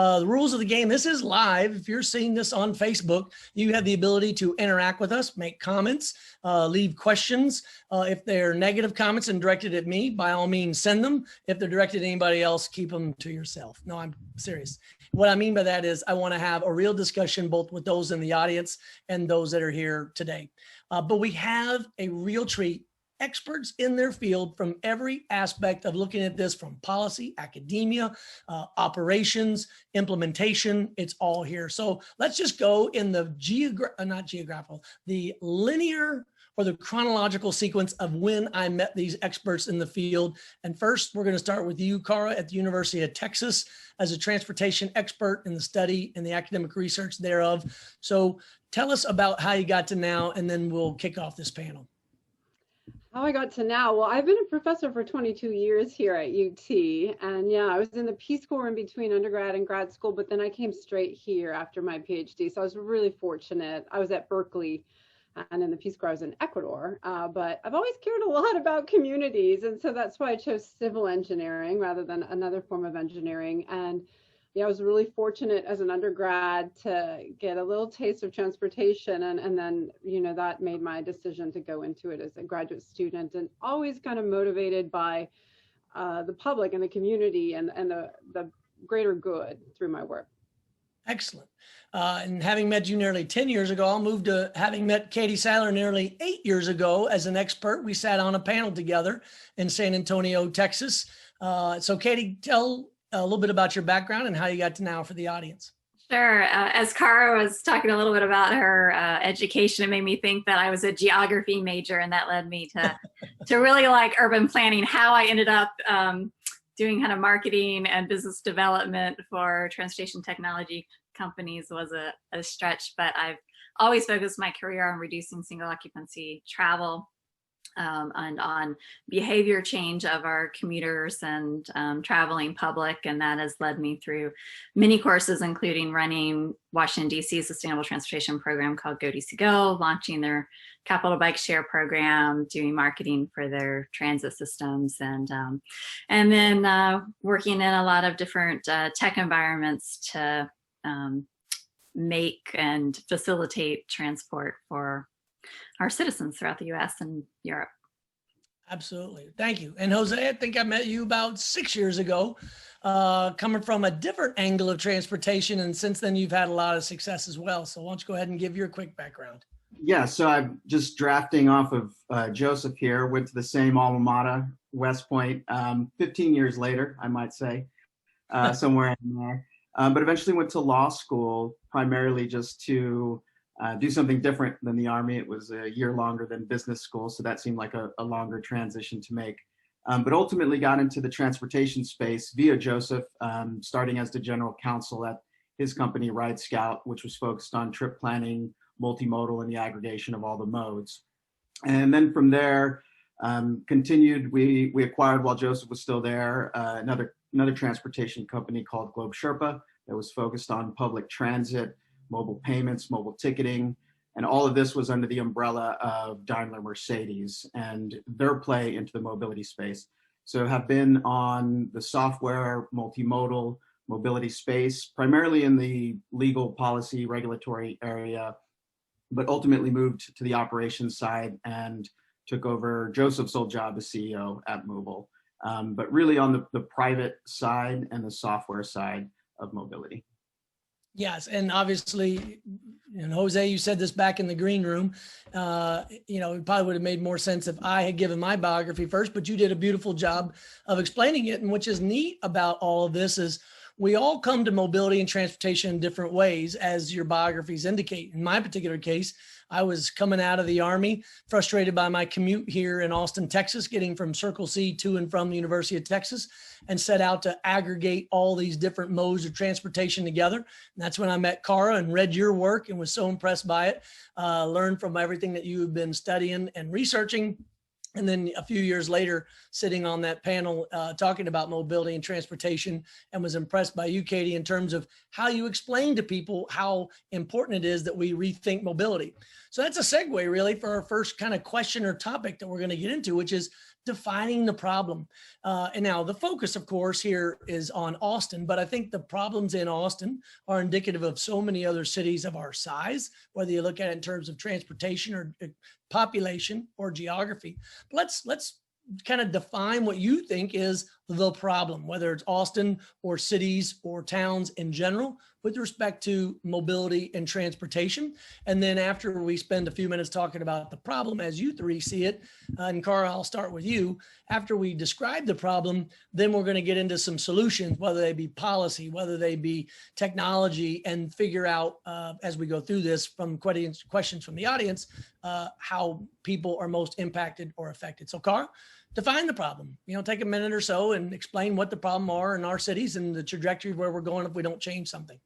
The rules of the game, this is live. If you're seeing this on Facebook, you have the ability to interact with us, make comments, leave questions. If they're negative comments and directed at me, by all means, send them. If they're directed at anybody else, keep them to yourself. No, I'm serious. What I mean by that is I want to have a real discussion both with those in the audience and those that are here today. But we have a real treat. Experts in their field from every aspect of looking at this, from policy, academia, operations, implementation, it's all here. So let's just go in the the linear or the chronological sequence of when I met these experts in the field. And first, we're going to start with you, Cara, at the University of Texas as a transportation expert in the study and the academic research thereof. So tell us about how you got to now, and then we'll kick off this panel. How I got to now? Well, I've been a professor for 22 years here at UT. And yeah, I was in the Peace Corps in between undergrad and grad school, but then I came straight here after my PhD. So I was really fortunate. I was at Berkeley, and in the Peace Corps I was in Ecuador. But I've always cared a lot about communities. And so that's why I chose civil engineering rather than another form of engineering. And yeah, I was really fortunate as an undergrad to get a little taste of transportation, and then, you know, that made my decision to go into it as a graduate student, and always kind of motivated by the public and the community and the greater good through my work. Excellent. And having met you nearly 10 years ago, I'll move to having met Katie Sihler nearly 8 years ago as an expert. We sat on a panel together in San Antonio, Texas. So Katie, tell a little bit about your background and how you got to now for the audience. Sure. As Cara was talking a little bit about her education, it made me think that I was a geography major, and that led me to really like urban planning. How I ended up doing kind of marketing and business development for transportation technology companies was a stretch, but I've always focused my career on reducing single occupancy travel and on behavior change of our commuters and traveling public. And that has led me through many courses, including running Washington, D.C.'s sustainable transportation program called Go DC Go, launching their capital bike share program, doing marketing for their transit systems, and then working in a lot of different tech environments to make and facilitate transport for our citizens throughout the US and Europe. Absolutely. Thank you. And Jose, I think I met you about 6 years ago, coming from a different angle of transportation. And since then, you've had a lot of success as well. So why don't you go ahead and give your quick background? Yeah, so I'm just drafting off of Joseph here, went to the same alma mater, West Point, 15 years later, I might say, somewhere in there. But eventually went to law school, primarily just to do something different than the Army. It was a year longer than business school, so that seemed like a longer transition to make. But ultimately got into the transportation space via Joseph, starting as the general counsel at his company, Ride Scout, which was focused on trip planning, multimodal, and the aggregation of all the modes. And then from there, continued, we acquired, while Joseph was still there, another transportation company called Globe Sherpa that was focused on public transit, mobile payments, mobile ticketing, and all of this was under the umbrella of Daimler Mercedes and their play into the mobility space. So have been on the software, multimodal, mobility space, primarily in the legal, policy, regulatory area, but ultimately moved to the operations side and took over Joseph's old job as CEO at Mobile, but really on the private side and the software side of mobility. Yes, and obviously, and Jose, you said this back in the green room, it probably would have made more sense if I had given my biography first, but you did a beautiful job of explaining it. And which is neat about all of this is we all come to mobility and transportation in different ways, as your biographies indicate. In my particular case, I was coming out of the Army, frustrated by my commute here in Austin, Texas, getting from Circle C to and from the University of Texas, and set out to aggregate all these different modes of transportation together. And that's when I met Cara and read your work and was so impressed by it, learned from everything that you've been studying and researching. And then a few years later, sitting on that panel, talking about mobility and transportation, and was impressed by you, Katie, in terms of how you explain to people how important it is that we rethink mobility. So that's a segue really for our first kind of question or topic that we're going to get into, which is, defining the problem. And now the focus, of course, here is on Austin, but I think the problems in Austin are indicative of so many other cities of our size, whether you look at it in terms of transportation or population or geography. Let's kind of define what you think is the problem, whether it's Austin or cities or towns in general, with respect to mobility and transportation. And then after we spend a few minutes talking about the problem as you three see it, and Cara, I'll start with you. After we describe the problem, then we're going to get into some solutions, whether they be policy, whether they be technology, and figure out as we go through this from questions from the audience, how people are most impacted or affected. So Cara, define the problem, take a minute or so and explain what the problem are in our cities and the trajectory where we're going if we don't change something.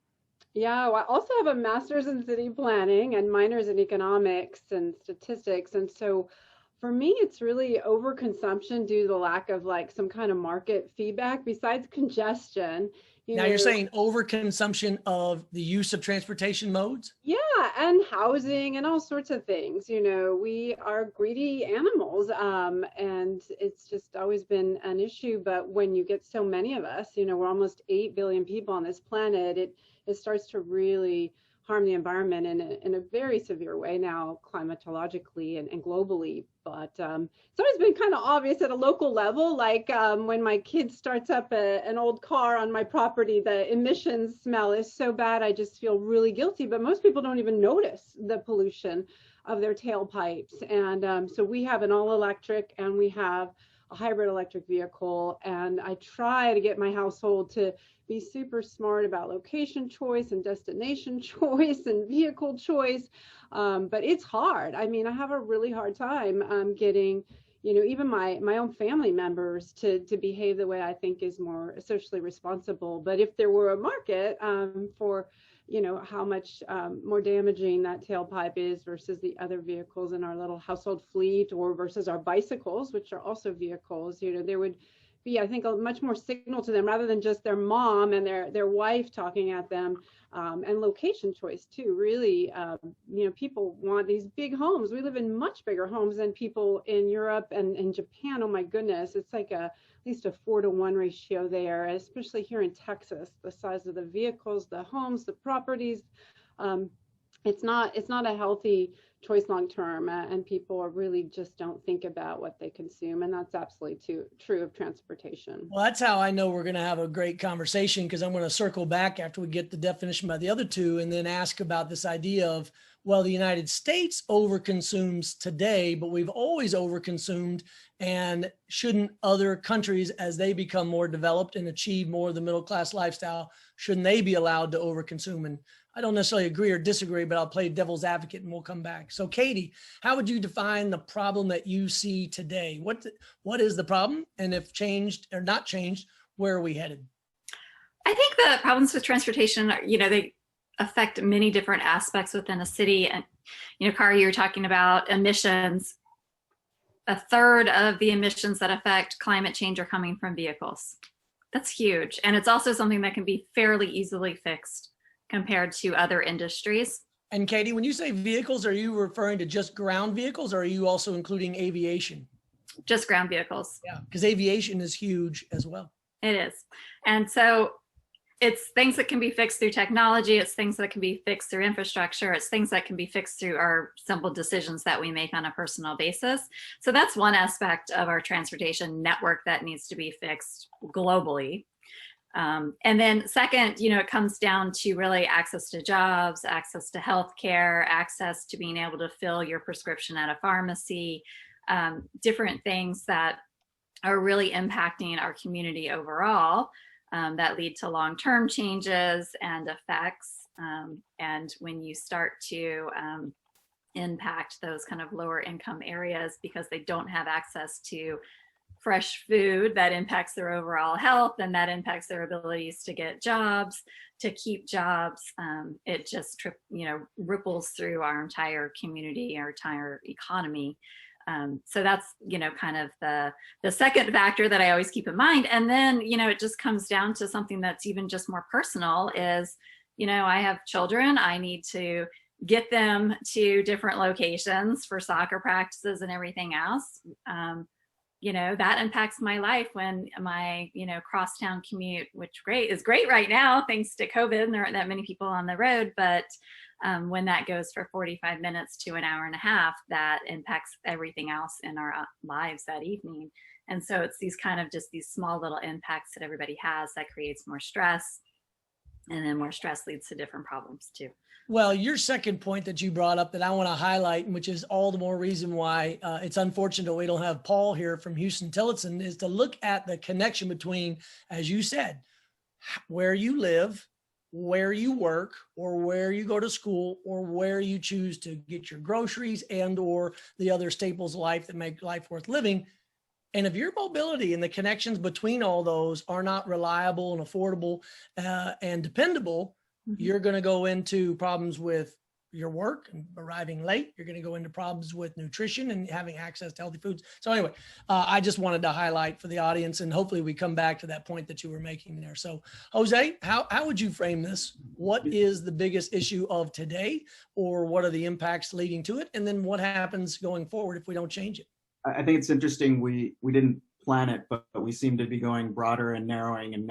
Yeah, well, I also have a master's in city planning and minors in economics and statistics. And so for me, it's really overconsumption due to the lack of like some kind of market feedback besides congestion. Now you're saying overconsumption of the use of transportation modes? Yeah, and housing and all sorts of things. We are greedy animals, and it's just always been an issue. But when you get so many of us, we're almost 8 billion people on this planet, it starts to really harm the environment in a very severe way now, climatologically and globally. But it's always been kind of obvious at a local level, like when my kid starts up an old car on my property, the emissions smell is so bad, I just feel really guilty. But most people don't even notice the pollution of their tailpipes. And so we have an all electric and we have a hybrid electric vehicle. And I try to get my household to be super smart about location choice and destination choice and vehicle choice. But it's hard. I mean, I have a really hard time getting, even my own family members to behave the way I think is more socially responsible. But if there were a market for, how much more damaging that tailpipe is versus the other vehicles in our little household fleet or versus our bicycles, which are also vehicles, there would be, I think, a much more signal to them rather than just their mom and their wife talking at them, and location choice too. Really, people want these big homes. We live in much bigger homes than people in Europe and in Japan. Oh my goodness, it's like at least a 4-to-1 ratio there, especially here in Texas. The size of the vehicles, the homes, the properties. It's not a healthy choice long term, and people really just don't think about what they consume, and that's absolutely true of transportation. Well, that's how I know we're going to have a great conversation, because I'm going to circle back after we get the definition by the other two and then ask about this idea of, well, the United States overconsumes today, but we've always overconsumed, and shouldn't other countries, as they become more developed and achieve more of the middle class lifestyle, shouldn't they be allowed to overconsume? And I don't necessarily agree or disagree, but I'll play devil's advocate and we'll come back. So Katie, how would you define the problem that you see today? What is the problem? And if changed or not changed, where are we headed? I think the problems with transportation are, they affect many different aspects within a city. And, Cara, you were talking about emissions. A third of the emissions that affect climate change are coming from vehicles. That's huge. And it's also something that can be fairly easily fixed compared to other industries. And Katie, when you say vehicles, are you referring to just ground vehicles, or are you also including aviation? Just ground vehicles. Yeah, because aviation is huge as well. It is. And so it's things that can be fixed through technology. It's things that can be fixed through infrastructure. It's things that can be fixed through our simple decisions that we make on a personal basis. So that's one aspect of our transportation network that needs to be fixed globally. And then second, it comes down to really access to jobs, access to healthcare, access to being able to fill your prescription at a pharmacy, different things that are really impacting our community overall, that lead to long-term changes and effects. And when you start to impact those kind of lower income areas because they don't have access to fresh food, that impacts their overall health, and that impacts their abilities to get jobs, to keep jobs. It just ripples through our entire community, our entire economy. So that's kind of the second factor that I always keep in mind. And then it just comes down to something that's even just more personal is I have children. I need to get them to different locations for soccer practices and everything else. that impacts my life when my, crosstown commute, which is great right now, thanks to COVID, and there aren't that many people on the road. But when that goes for 45 minutes to an hour and a half, that impacts everything else in our lives that evening. And so it's these kind of just these small little impacts that everybody has that creates more stress. And then more stress leads to different problems too. Well, your second point that you brought up that I want to highlight, which is all the more reason why it's unfortunate we don't have Paul here from Houston-Tillotson, is to look at the connection between, as you said, where you live, where you work, or where you go to school, or where you choose to get your groceries and or the other staples of life that make life worth living. And if your mobility and the connections between all those are not reliable and affordable and dependable, you're going to go into problems with your work and arriving late. You're going to go into problems with nutrition and having access to healthy foods. So anyway, I just wanted to highlight for the audience, and hopefully we come back to that point that you were making there. So Jose, how would you frame this? What is the biggest issue of today, or what are the impacts leading to it? And then what happens going forward if we don't change it? I think it's interesting. We didn't plan it, but we seem to be going broader and narrowing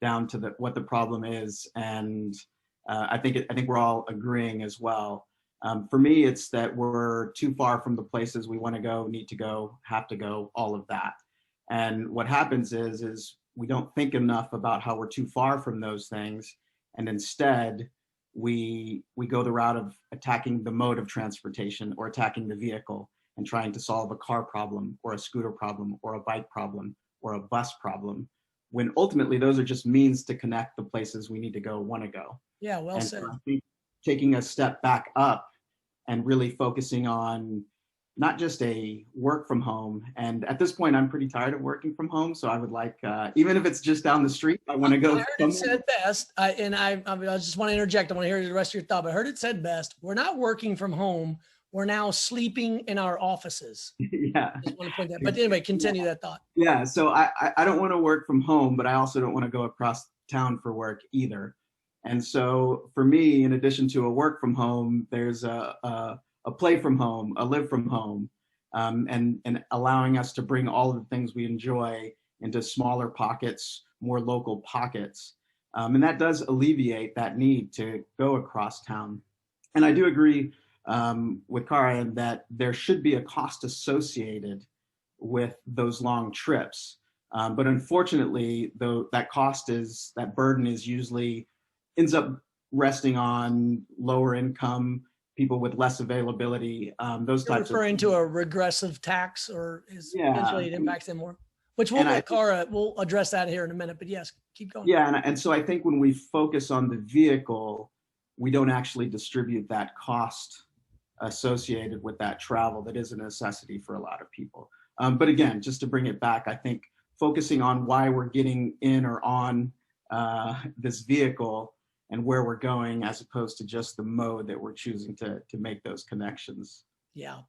down to what the problem is. And I think we're all agreeing as well. For me, it's that we're too far from the places we want to go, need to go, have to go, all of that. And what happens is we don't think enough about how we're too far from those things. And instead, we go the route of attacking the mode of transportation or attacking the vehicle and trying to solve a car problem or a scooter problem or a bike problem or a bus problem, when ultimately those are just means to connect the places we need to go, want to go. Yeah, well said. So I think taking a step back up and really focusing on not just a work from home. And at this point, I'm pretty tired of working from home. So I would like, even if it's just down the street, I want to go. I heard it said best, I just want to interject. I want to hear the rest of your thought. But I heard it said best. We're not working from home. We're now sleeping in our offices. Yeah. I just want to point that. But anyway, continue that thought. Yeah. So I don't want to work from home, but I also don't want to go across town for work either. And so for me, in addition to a work from home, there's a play from home, a live from home, and allowing us to bring all of the things we enjoy into smaller pockets, more local pockets. And that does alleviate that need to go across town. And I do agree with Cara that there should be a cost associated with those long trips. But unfortunately, though, that burden is usually ends up resting on lower income people with less availability. Those You're types referring to a regressive tax, or is eventually it impacts them more? Which we'll address that here in a minute, but yes, keep going. Yeah, and so I think when we focus on the vehicle, we don't actually distribute that cost associated with that travel that is a necessity for a lot of people. But again, just to bring it back, I think focusing on why we're getting in or on this vehicle and where we're going, as opposed to just the mode that we're choosing to make those connections. Yeah.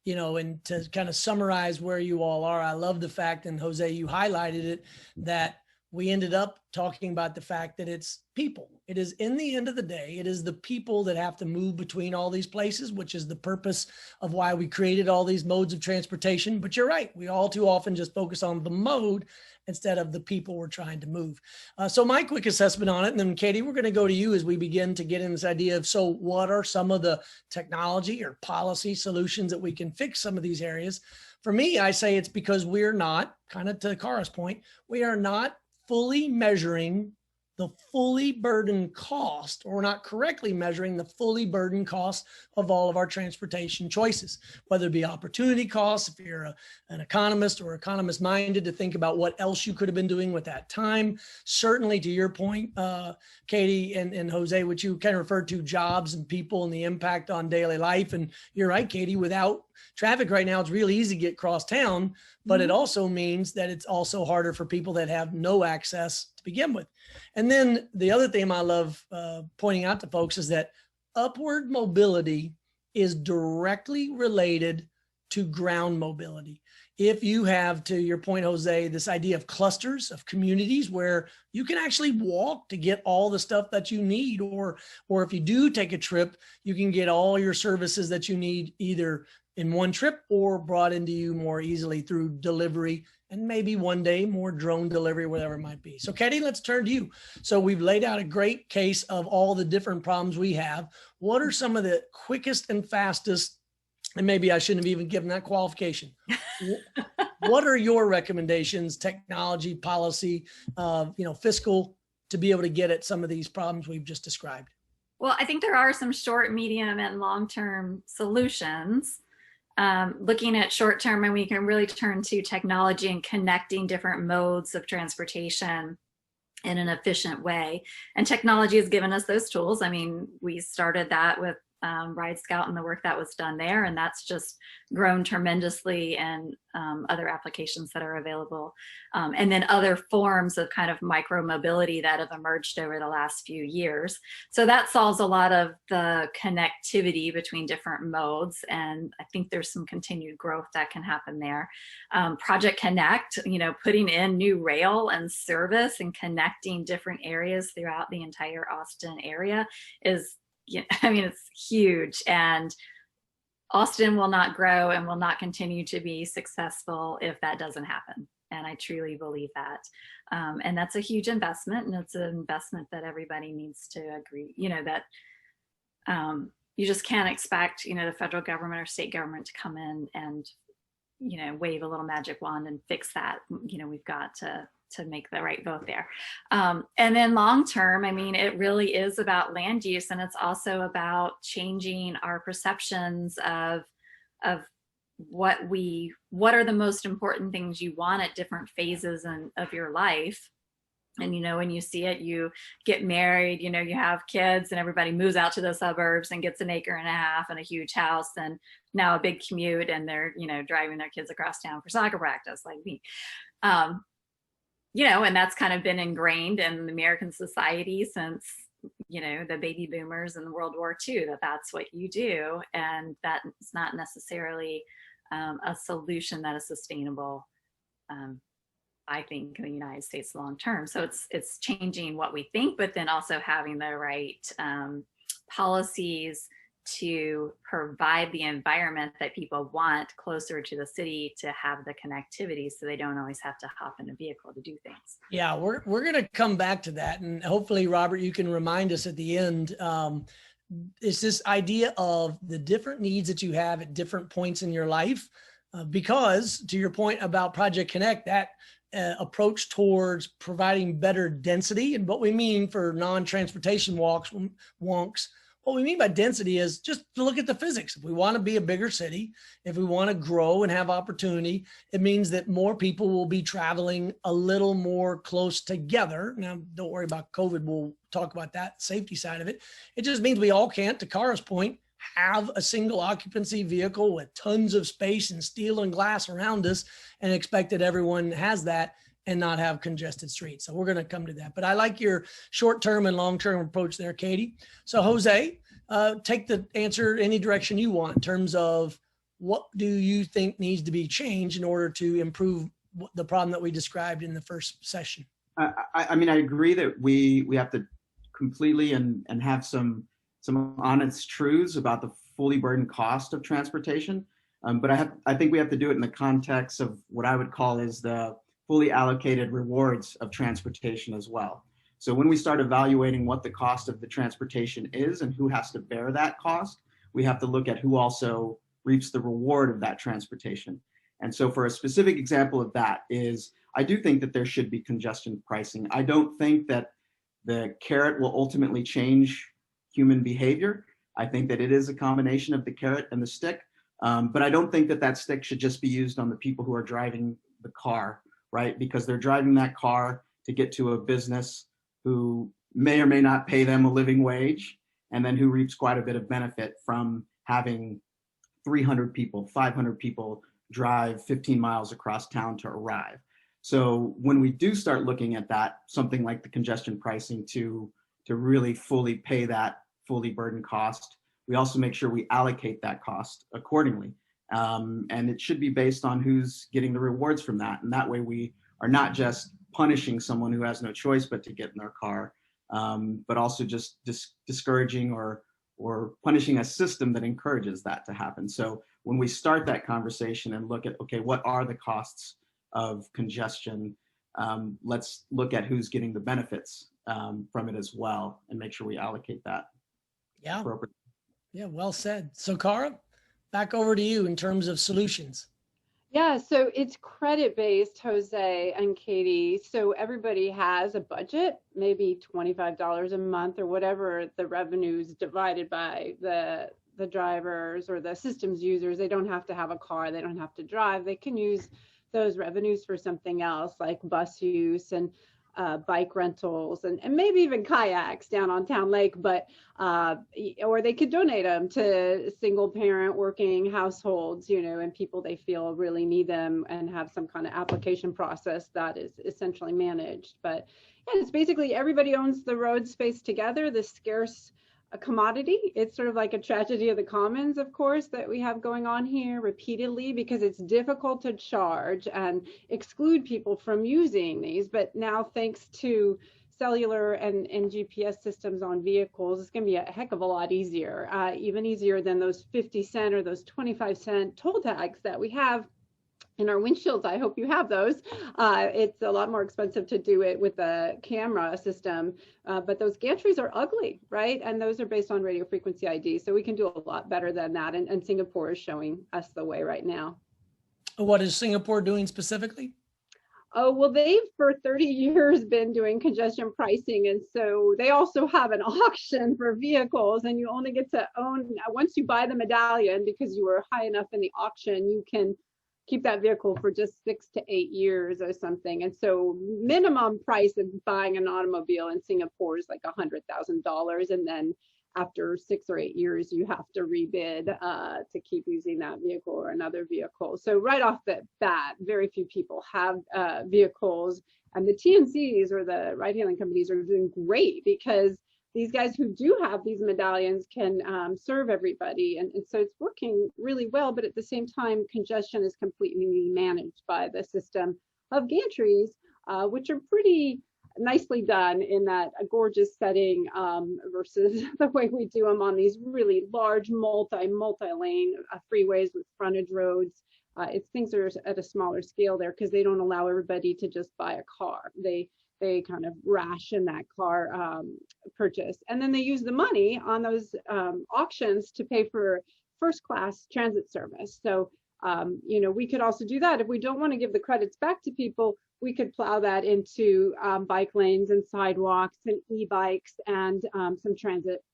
And to kind of summarize where you all are, I love the fact, and Jose, you highlighted it, that we ended up talking about the fact that it's people. It is, in the end of the day, it is the people that have to move between all these places, which is the purpose of why we created all these modes of transportation. But you're right. We all too often just focus on the mode instead of the people we're trying to move. So my quick assessment on it, and then Katie, we're going to go to you as we begin to get in this idea of, so what are some of the technology or policy solutions that we can fix some of these areas? For me, I say it's because we're not, kind of to Cara's point, we are not fully measuring the fully burdened cost, or not correctly measuring the fully burdened cost of all of our transportation choices, whether it be opportunity costs, if you're an economist or economist minded to think about what else you could have been doing with that time. Certainly to your point, Katie and Jose, which you kind of referred to, jobs and people and the impact on daily life. And you're right, Katie, without traffic right now, it's really easy to get across town, but it also means that it's also harder for people that have no access to begin with. And then the other thing I love pointing out to folks is that upward mobility is directly related to ground mobility. if you have, to your point, Jose, this idea of clusters of communities where you can actually walk to get all the stuff that you need, or if you do take a trip, you can get all your services that you need either in one trip or brought into you more easily through delivery, and maybe one day more drone delivery, whatever it might be. So Katie, let's turn to you. So we've laid out a great case of all the different problems we have. What are some of the quickest and fastest, and maybe I shouldn't have even given that qualification. What are your recommendations, technology, policy, fiscal, to be able to get at some of these problems we've just described? Well, I think there are some short, medium, and long-term solutions. Looking at short-term, and we can really turn to technology and connecting different modes of transportation in an efficient way. And technology has given us those tools. I mean, we started that with Ride Scout and the work that was done there, and that's just grown tremendously, and other applications that are available, and then other forms of kind of micro mobility that have emerged over the last few years. So that solves a lot of the connectivity between different modes, and I think there's some continued growth that can happen there. Project Connect, putting in new rail and service and connecting different areas throughout the entire Austin area is, it's huge, and Austin will not grow and will not continue to be successful if that doesn't happen. And I truly believe that. And that's a huge investment, and it's an investment that everybody needs to agree, that you just can't expect, the federal government or state government to come in and, wave a little magic wand and fix that. We've got to make the right vote there. And then long term, it really is about land use, and it's also about changing our perceptions of what are the most important things you want at different phases of your life. And, when you see it, you get married, you have kids, and everybody moves out to the suburbs and gets an acre and a half and a huge house, and now a big commute, and they're, driving their kids across town for soccer practice like me. And that's kind of been ingrained in American society since, the baby boomers and World War II, that's what you do. And that's not necessarily a solution that is sustainable, I think, in the United States long term. So it's changing what we think, but then also having the right policies to provide the environment that people want closer to the city to have the connectivity, so they don't always have to hop in a vehicle to do things. Yeah, we're going to come back to that. And hopefully, Robert, you can remind us at the end. It's this idea of the different needs that you have at different points in your life. Because to your point about Project Connect, that approach towards providing better density, and what we mean for non-transportation wonks, what we mean by density is just to look at the physics. If we want to be a bigger city, if we want to grow and have opportunity, it means that more people will be traveling a little more close together. Now, don't worry about COVID. We'll talk about that safety side of it. It just means we all can't, to Kara's point, have a single occupancy vehicle with tons of space and steel and glass around us and expect that everyone has that and not have congested streets. So we're going to come to that. But I like your short-term and long-term approach there, Katie. So Jose, take the answer any direction you want in terms of what do you think needs to be changed in order to improve the problem that we described in the first session? I agree that we have to completely and have some honest truths about the fully burdened cost of transportation. But I think we have to do it in the context of what I would call is the fully allocated rewards of transportation as well. So when we start evaluating what the cost of the transportation is and who has to bear that cost, we have to look at who also reaps the reward of that transportation. And so for a specific example of that is, I do think that there should be congestion pricing. I don't think that the carrot will ultimately change human behavior. I think that it is a combination of the carrot and the stick, but I don't think that stick should just be used on the people who are driving the car, right? Because they're driving that car to get to a business who may or may not pay them a living wage, and then who reaps quite a bit of benefit from having 300 people, 500 people drive 15 miles across town to arrive. So when we do start looking at that, something like the congestion pricing to really fully pay that fully burdened cost, we also make sure we allocate that cost accordingly. And it should be based on who's getting the rewards from that. And that way we are not just punishing someone who has no choice but to get in their car, but also just discouraging or punishing a system that encourages that to happen. So when we start that conversation and look at, okay, what are the costs of congestion? Let's look at who's getting the benefits from it as well, and make sure we allocate that appropriately. Yeah, well said. So Cara, back over to you in terms of solutions. Yeah, so it's credit-based, Jose and Katie. So everybody has a budget, maybe $25 a month or whatever the revenues divided by the drivers or the systems users. They don't have to have a car. They don't have to drive. They can use those revenues for something else like bus use and bike rentals and maybe even kayaks down on Town Lake, but or they could donate them to single parent working households, you know, and people they feel really need them, and have some kind of application process that is essentially managed. But yeah, it's basically everybody owns the road space together, the scarce a commodity. It's sort of like a tragedy of the commons, of course, that we have going on here repeatedly, because it's difficult to charge and exclude people from using these. But now, thanks to cellular and GPS systems on vehicles, it's going to be a heck of a lot easier, even easier than those 50-cent or those 25-cent toll tags that we have in our windshields. I hope you have those. It's a lot more expensive to do it with a camera system, but those gantries are ugly, right? And those are based on radio frequency ID. So we can do a lot better than that. And Singapore is showing us the way right now. What is Singapore doing specifically? Oh, well, they've for 30 years been doing congestion pricing. And so they also have an auction for vehicles, and you only get to own, once you buy the medallion, because you were high enough in the auction, you can keep that vehicle for just 6 to 8 years or something. And so minimum price of buying an automobile in Singapore is like $100,000. And then after 6 or 8 years, you have to rebid to keep using that vehicle or another vehicle. So right off the bat, very few people have vehicles. And the TNCs, or the ride hailing companies, are doing great, because these guys who do have these medallions can serve everybody. And so it's working really well. But at the same time, congestion is completely managed by the system of gantries, which are pretty nicely done in that gorgeous setting versus the way we do them on these really large multi-lane freeways with frontage roads. Things are at a smaller scale there, because they don't allow everybody to just buy a car. They kind of ration that car purchase. And then they use the money on those auctions to pay for first class transit service. So, you know, we could also do that. If we don't want to give the credits back to people, we could plow that into bike lanes and sidewalks and e-bikes and some transit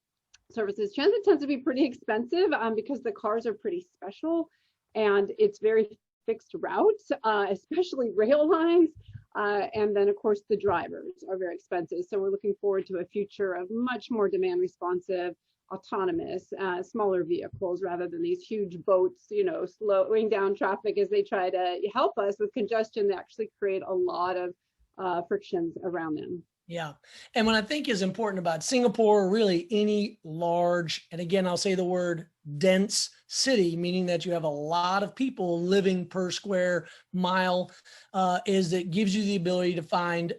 services. Transit tends to be pretty expensive because the cars are pretty special, and it's very fixed routes, especially rail lines. And then, of course, the drivers are very expensive. So we're looking forward to a future of much more demand responsive, autonomous, smaller vehicles, rather than these huge boats, you know, slowing down traffic as they try to help us with congestion. They actually create a lot of frictions around them. Yeah. And what I think is important about Singapore, or really any large, and again, I'll say the word dense city, meaning that you have a lot of people living per square mile, is that it gives you the ability to find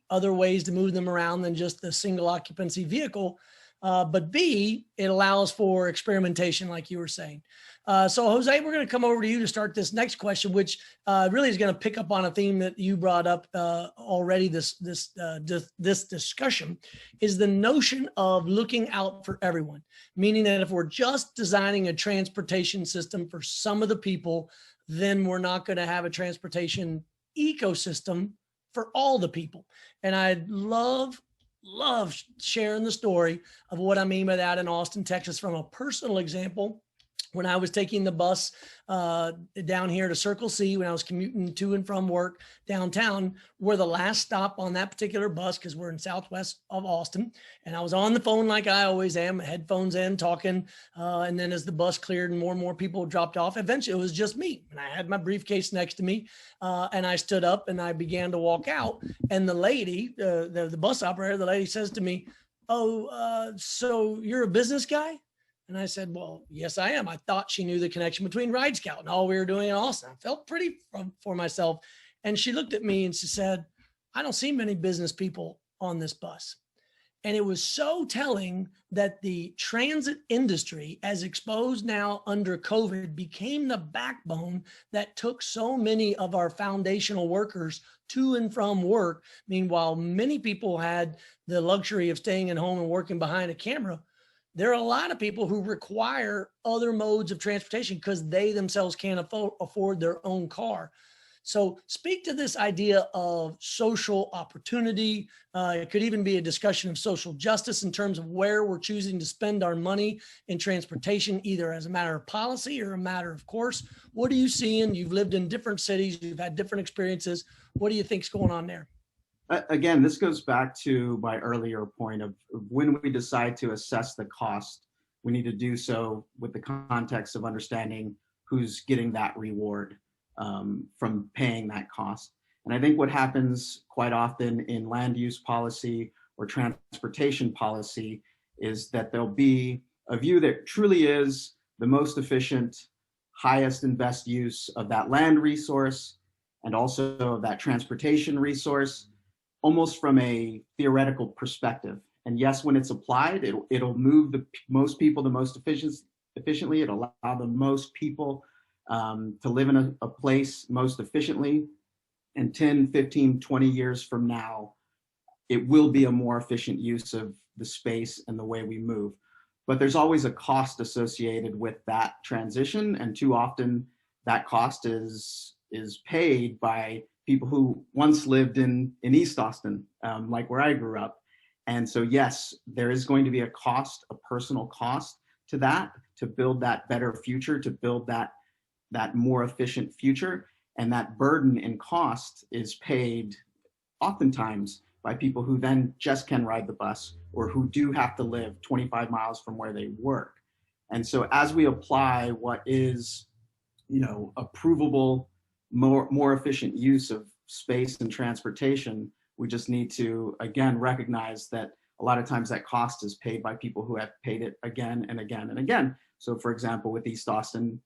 other ways to move them around than just the single occupancy vehicle. But B, it allows for experimentation, like you were saying. So Jose, we're going to come over to you to start this next question, which really is going to pick up on a theme that you brought up already. This discussion is the notion of looking out for everyone, meaning that if we're just designing a transportation system for some of the people, then we're not going to have a transportation ecosystem for all the people. And I love sharing the story of what I mean by that in Austin, Texas, from a personal example. When I was taking the bus down here to Circle C, when I was commuting to and from work downtown, we're the last stop on that particular bus, because we're in southwest of Austin. And I was on the phone like I always am, headphones in, talking. And then as the bus cleared and more people dropped off, eventually it was just me. And I had my briefcase next to me, and I stood up and I began to walk out. And the lady, the bus operator, the lady says to me, "Oh, so you're a business guy?" And I said, well, yes, I am. I thought she knew the connection between Ride Scout and all we were doing in Austin. I felt pretty for myself. And she looked at me and she said, I don't see many business people on this bus. And it was so telling that the transit industry, as exposed now under COVID, became the backbone that took so many of our foundational workers to and from work. Meanwhile, many people had the luxury of staying at home and working behind a camera. There are a lot of people who require other modes of transportation because they themselves can't afford their own car. So speak to this idea of social opportunity. It could even be a discussion of social justice in terms of where we're choosing to spend our money in transportation, either as a matter of policy or a matter of course. What are you seeing? You've lived in different cities. You've had different experiences. What do you think's going on there? Again, this goes back to my earlier point of when we decide to assess the cost, we need to do so with the context of understanding who's getting that reward from paying that cost. And I think what happens quite often in land use policy or transportation policy is that there'll be a view that truly is the most efficient, highest and best use of that land resource and also of that transportation resource, almost from a theoretical perspective. And yes, when it's applied, it'll move the most people the most efficiently. It'll allow the most people to live in a place most efficiently. And 10, 15, 20 years from now, it will be a more efficient use of the space and the way we move. But there's always a cost associated with that transition. And too often that cost is paid by people who once lived in East Austin, like where I grew up. And so, yes, there is going to be a cost, a personal cost to that, to build that better future, to build that more efficient future. And that burden and cost is paid oftentimes by people who then just can ride the bus or who do have to live 25 miles from where they work. And so as we apply what is, a provable, more efficient use of space and transportation, we just need to, again, recognize that a lot of times that cost is paid by people who have paid it again and again and again. So for example, with East Austin,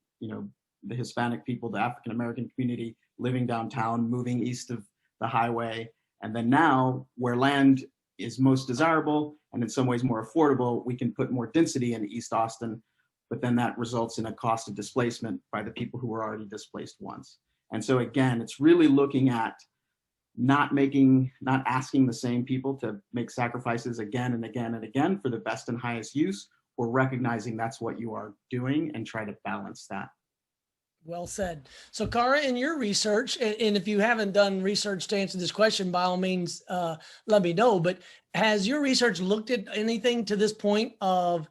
the Hispanic people, the African American community living downtown, moving east of the highway. And then now where land is most desirable and in some ways more affordable, we can put more density in East Austin, but then that results in a cost of displacement by the people who were already displaced once. And so again, it's really looking at not asking the same people to make sacrifices again and again and again for the best and highest use, or recognizing that's what you are doing and try to balance that. Well said. So Cara, in your research, and if you haven't done research to answer this question, by all means, let me know, but has your research looked at anything to this point of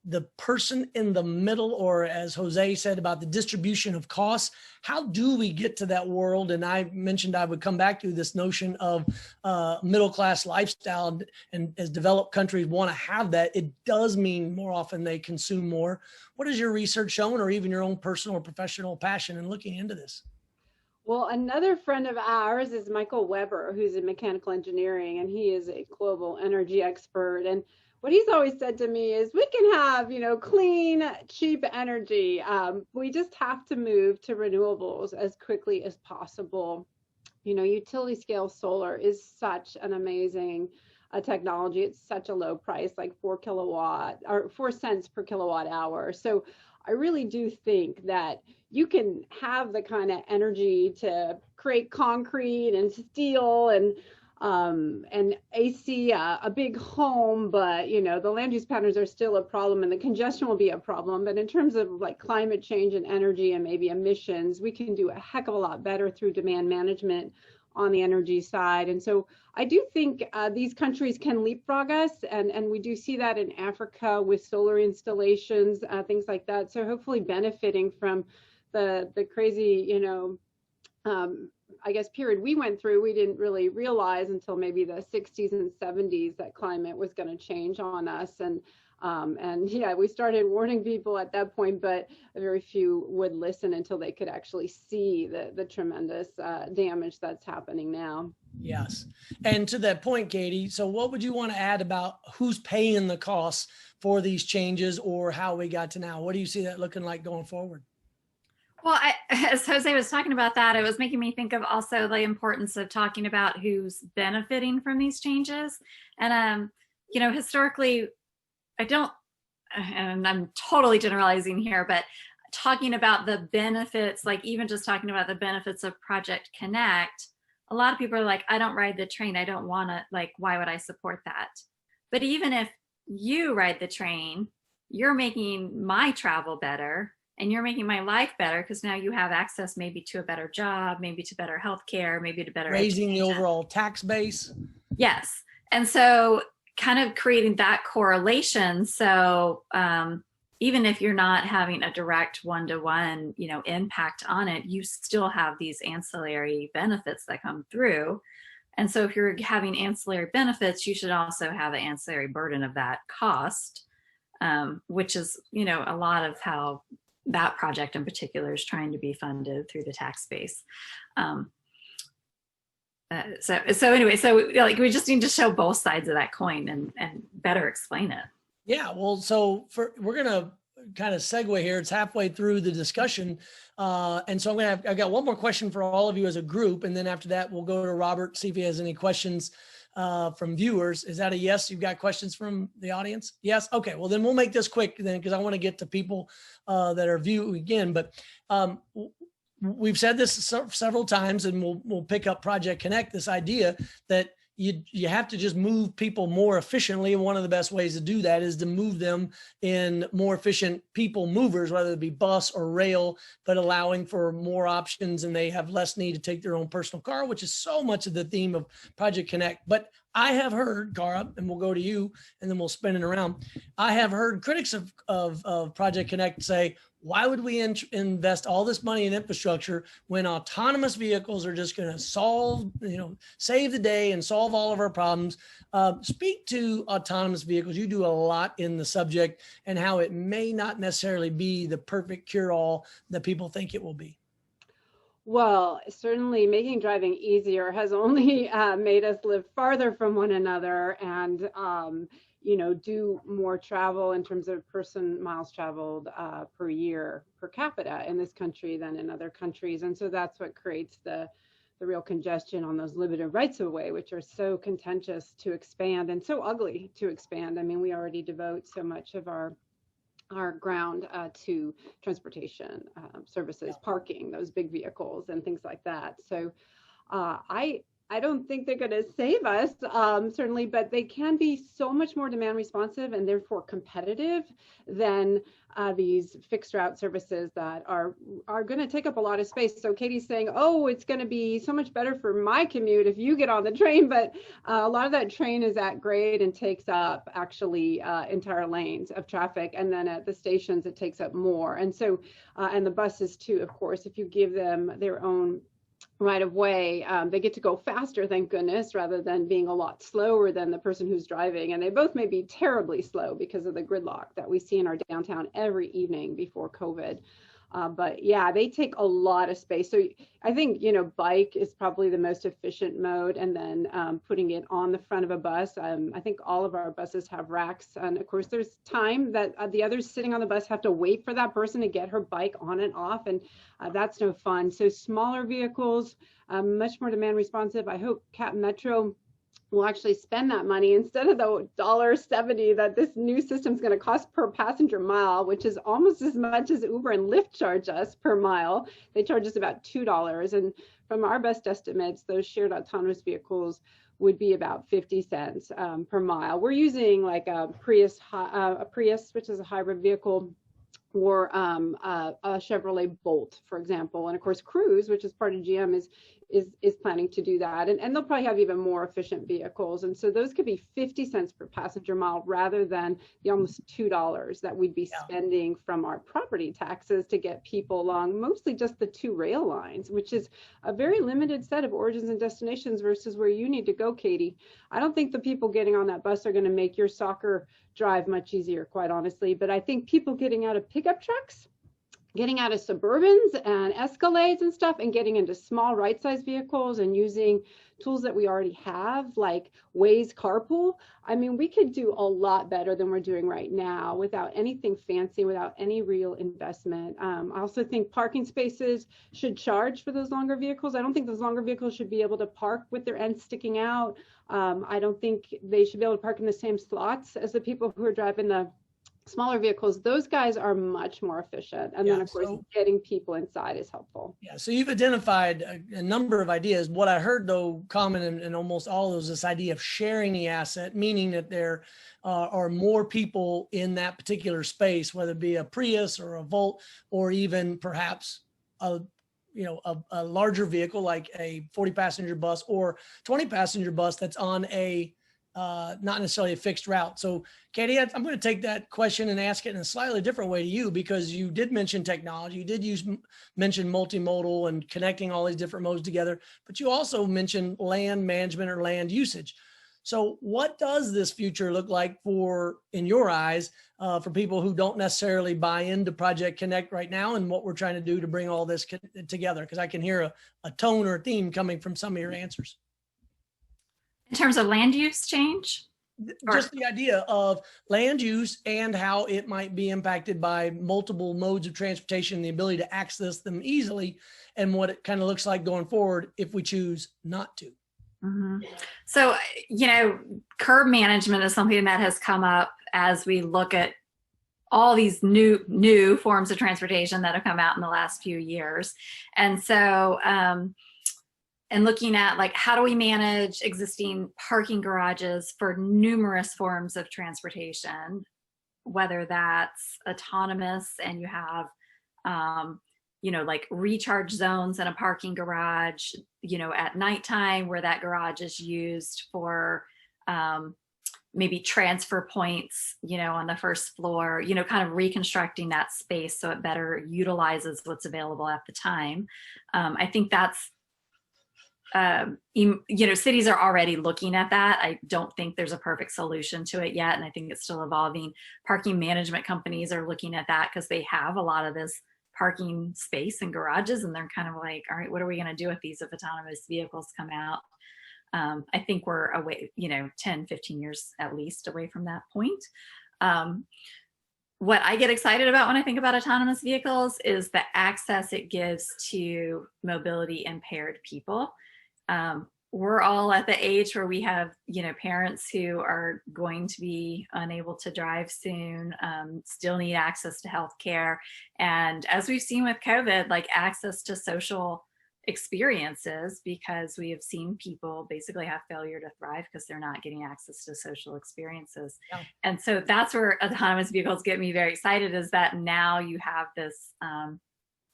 the person in the middle, or as Jose said about the distribution of costs? How do we get to that world? And I mentioned I would come back to this notion of middle-class lifestyle, and as developed countries want to have that, it does mean more often they consume more. What has your research shown, or even your own personal or professional passion in looking into this? Well, another friend of ours is Michael Weber, who's in mechanical engineering, and he is a global energy expert. And what he's always said to me is we can have, clean, cheap energy. We just have to move to renewables as quickly as possible. Utility scale solar is such an amazing technology. It's such a low price, like 4 cents per kilowatt hour. So I really do think that you can have the kind of energy to create concrete and steel and AC, a big home, but the land use patterns are still a problem, and the congestion will be a problem. But in terms of like climate change and energy and maybe emissions, we can do a heck of a lot better through demand management on the energy side. And so I do think these countries can leapfrog us, and we do see that in Africa with solar installations, things like that. So hopefully benefiting from the crazy, I guess, period we went through, we didn't really realize until maybe the 60s and 70s that climate was going to change on us. And yeah, we started warning people at that point, but very few would listen until they could actually see the tremendous damage that's happening now. Yes. And to that point, Katie, so what would you want to add about who's paying the costs for these changes or how we got to now? What do you see that looking like going forward? Well, as Jose was talking about that, it was making me think of also the importance of talking about who's benefiting from these changes. And, you know, historically, and I'm totally generalizing here, but talking about the benefits, like even just talking about the benefits of Project Connect, a lot of people are like, I don't ride the train. I don't want to, like, why would I support that? But even if you ride the train, you're making my travel better and you're making my life better because now you have access maybe to a better job, maybe to better healthcare, maybe to better raising education. The overall tax base. Yes. And so kind of creating that correlation. So even if you're not having a direct one-to-one, you know, impact on it, you still have these ancillary benefits that come through. And so if you're having ancillary benefits, you should also have an ancillary burden of that cost, which is, you know, a lot of how that project in particular is trying to be funded through the tax base. So anyway, so like we just need to show both sides of that coin and better explain it. Yeah, well, so we're gonna kind of segue here. It's halfway through the discussion, and so I've got one more question for all of you as a group, and then after that we'll go to Robert, see if he has any questions from viewers. Is that a yes? You've got questions from the audience? Yes. Okay. Well, then we'll make this quick then because I want to get to people that are viewing again, but. We've said this several times, and we'll pick up Project Connect, this idea that you have to just move people more efficiently. And one of the best ways to do that is to move them in more efficient people movers, whether it be bus or rail, but allowing for more options, and they have less need to take their own personal car, which is so much of the theme of Project Connect. But I have heard, Cara, and we'll go to you and then we'll spin it around. I have heard critics of Project Connect say, why would we invest all this money in infrastructure when autonomous vehicles are just going to save the day and solve all of our problems? Speak to autonomous vehicles. You do a lot in the subject and how it may not necessarily be the perfect cure-all that people think it will be. Well, certainly making driving easier has only made us live farther from one another and, do more travel in terms of miles traveled per year per capita in this country than in other countries. And so that's what creates the real congestion on those limited rights of way, which are so contentious to expand and so ugly to expand. I mean, we already devote so much of our ground to transportation services, parking, those big vehicles and things like that. So I don't think they're going to save us, certainly, but they can be so much more demand responsive and therefore competitive than these fixed route services that are going to take up a lot of space. So Katie's saying, oh, it's going to be so much better for my commute if you get on the train, but a lot of that train is at grade and takes up actually entire lanes of traffic. And then at the stations, it takes up more. And so, and the buses too, of course, if you give them their own right of way, they get to go faster, thank goodness, rather than being a lot slower than the person who's driving. And they both may be terribly slow because of the gridlock that we see in our downtown every evening before COVID. But yeah, they take a lot of space. So I think, bike is probably the most efficient mode. And then putting it on the front of a bus. I think all of our buses have racks. And of course, there's time that the others sitting on the bus have to wait for that person to get her bike on and off. And that's no fun. So smaller vehicles, much more demand responsive. I hope Cap Metro will actually spend that money instead of the $1.70 that this new system is going to cost per passenger mile, which is almost as much as Uber and Lyft charge us per mile. They charge us about $2. And from our best estimates, those shared autonomous vehicles would be about 50 cents per mile. We're using like a Prius, which is a hybrid vehicle or a Chevrolet Bolt, for example. And of course, Cruise, which is part of GM, is planning to do that. And they'll probably have even more efficient vehicles. And so those could be 50 cents per passenger mile rather than the almost $2 that we'd be spending from our property taxes to get people along mostly just the 2 rail lines, which is a very limited set of origins and destinations versus where you need to go, Katie. I don't think the people getting on that bus are going to make your soccer drive much easier, quite honestly. But I think people getting out of pickup trucks, getting out of Suburbans and Escalades and stuff, and getting into small right-size vehicles and using tools that we already have, like Waze Carpool. I mean, we could do a lot better than we're doing right now without anything fancy, without any real investment. I also think parking spaces should charge for those longer vehicles. I don't think those longer vehicles should be able to park with their ends sticking out. I don't think they should be able to park in the same slots as the people who are driving the smaller vehicles. Those guys are much more efficient. And then of course, getting people inside is helpful. Yeah. So you've identified a number of ideas. What I heard though, common in almost all of those, this idea of sharing the asset, meaning that there are more people in that particular space, whether it be a Prius or a Volt, or even perhaps a larger vehicle like a 40-passenger bus or 20-passenger bus that's on a not necessarily a fixed route. So Katie, I'm going to take that question and ask it in a slightly different way to you, because you did mention technology, you did mention multimodal and connecting all these different modes together, but you also mentioned land management or land usage. So what does this future look like in your eyes, for people who don't necessarily buy into Project Connect right now, and what we're trying to do to bring all this together? Because I can hear a tone or a theme coming from some of your answers. In terms of land use change? Just the idea of land use and how it might be impacted by multiple modes of transportation, the ability to access them easily, and what it kind of looks like going forward if we choose not to. Mm-hmm. So, curb management is something that has come up as we look at all these new forms of transportation that have come out in the last few years. And so, and looking at how do we manage existing parking garages for numerous forms of transportation, whether that's autonomous and you have, recharge zones in a parking garage, at nighttime where that garage is used for maybe transfer points, on the first floor, kind of reconstructing that space so it better utilizes what's available at the time. I think that's, cities are already looking at that. I don't think there's a perfect solution to it yet. And I think it's still evolving. Parking management companies are looking at that because they have a lot of this parking space in garages, and they're kind of like, all right, what are we going to do with these if autonomous vehicles come out? I think we're away, 10, 15 years at least away from that point. What I get excited about when I think about autonomous vehicles is the access it gives to mobility impaired people. We're all at the age where we have, parents who are going to be unable to drive soon, still need access to healthcare. And as we've seen with COVID, access to social experiences, because we have seen people basically have failure to thrive because they're not getting access to social experiences. Yeah. And so that's where autonomous vehicles get me very excited, is that now you have this,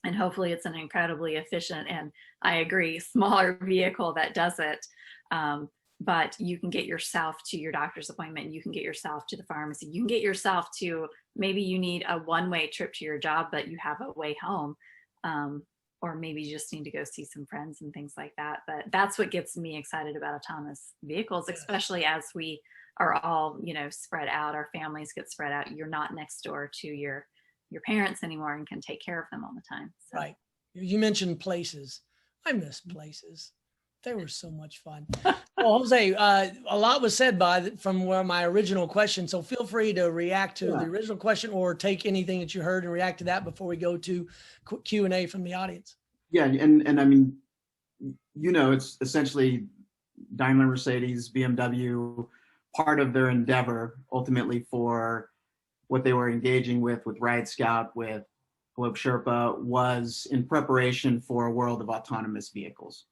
and hopefully it's an incredibly efficient, and I agree, smaller vehicle that does it. But you can get yourself to your doctor's appointment. You can get yourself to the pharmacy. You can get yourself to, maybe you need a one-way trip to your job, but you have a way home. Or maybe you just need to go see some friends and things like that. But that's what gets me excited about autonomous vehicles, especially as we are all, spread out, our families get spread out. You're not next door to your parents anymore and can take care of them all the time. So. Right. You mentioned places. I miss places. They were so much fun. Well, Jose, a lot was said from my original question. So feel free to react to the original question, or take anything that you heard and react to that before we go to Q&A from the audience. Yeah. And I mean, it's essentially Daimler, Mercedes, BMW, part of their endeavor ultimately for what they were engaging with Ride Scout, with Globe Sherpa, was in preparation for a world of autonomous vehicles.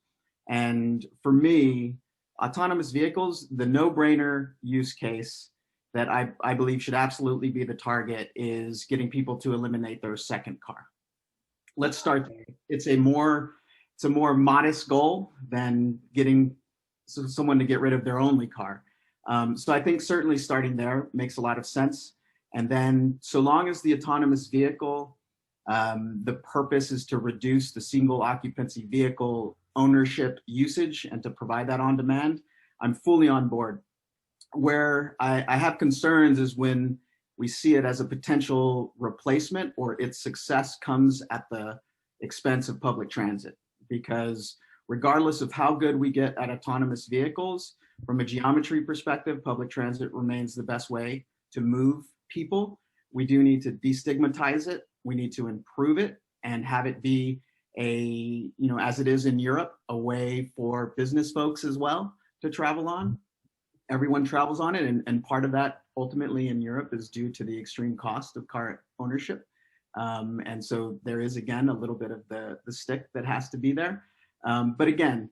And for me, autonomous vehicles, the no-brainer use case that I believe should absolutely be the target is getting people to eliminate their second car. Let's start there. It's a more modest goal than getting someone to get rid of their only car. So I think certainly starting there makes a lot of sense. And then so long as the autonomous vehicle, the purpose is to reduce the single occupancy vehicle ownership usage and to provide that on demand, I'm fully on board. Where I have concerns is when we see it as a potential replacement or its success comes at the expense of public transit. Because regardless of how good we get at autonomous vehicles, from a geometry perspective, public transit remains the best way to move people. We do need to destigmatize it. We need to improve it and have it be a, as it is in Europe, a way for business folks as well to travel on. Everyone travels on it, and part of that ultimately in Europe is due to the extreme cost of car ownership. And so there is, again, a little bit of the stick that has to be there. But again,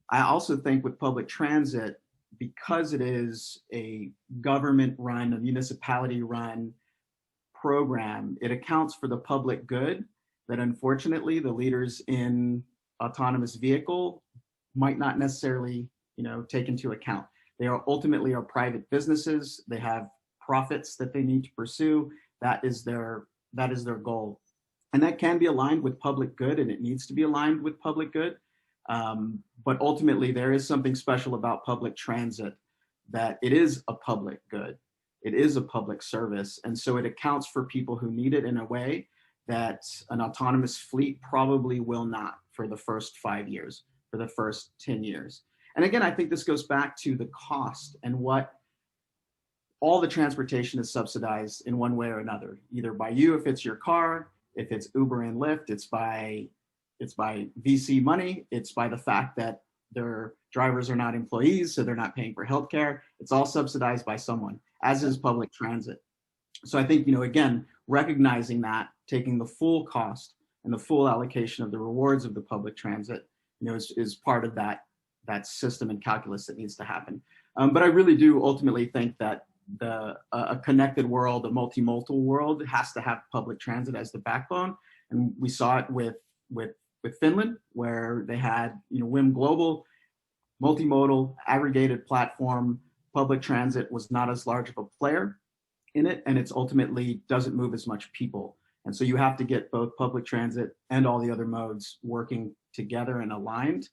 I also think with public transit, because it is a government-run, a municipality-run program, it accounts for the public good that unfortunately the leaders in autonomous vehicle might not necessarily, take into account. They are ultimately are private businesses. They have profits that they need to pursue. That is their goal. And that can be aligned with public good, and it needs to be aligned with public good. But ultimately, there is something special about public transit, that it is a public good. It is a public service. And so it accounts for people who need it in a way that an autonomous fleet probably will not for the first 5 years, for the first 10 years. And again, I think this goes back to the cost and what all the transportation is subsidized in one way or another, either by you if it's your car, if it's Uber and Lyft, it's by VC money, it's by the fact that their drivers are not employees, so they're not paying for healthcare. It's all subsidized by someone, as is public transit. So I think, again, recognizing that, taking the full cost and the full allocation of the rewards of the public transit, is part of that system and calculus that needs to happen. But I really do ultimately think that a connected world, a multimodal world, has to have public transit as the backbone. And we saw it with Finland, where they had WIM Global, multimodal, aggregated platform. Public transit was not as large of a player in it, and it's ultimately doesn't move as much people. And so you have to get both public transit and all the other modes working together and aligned.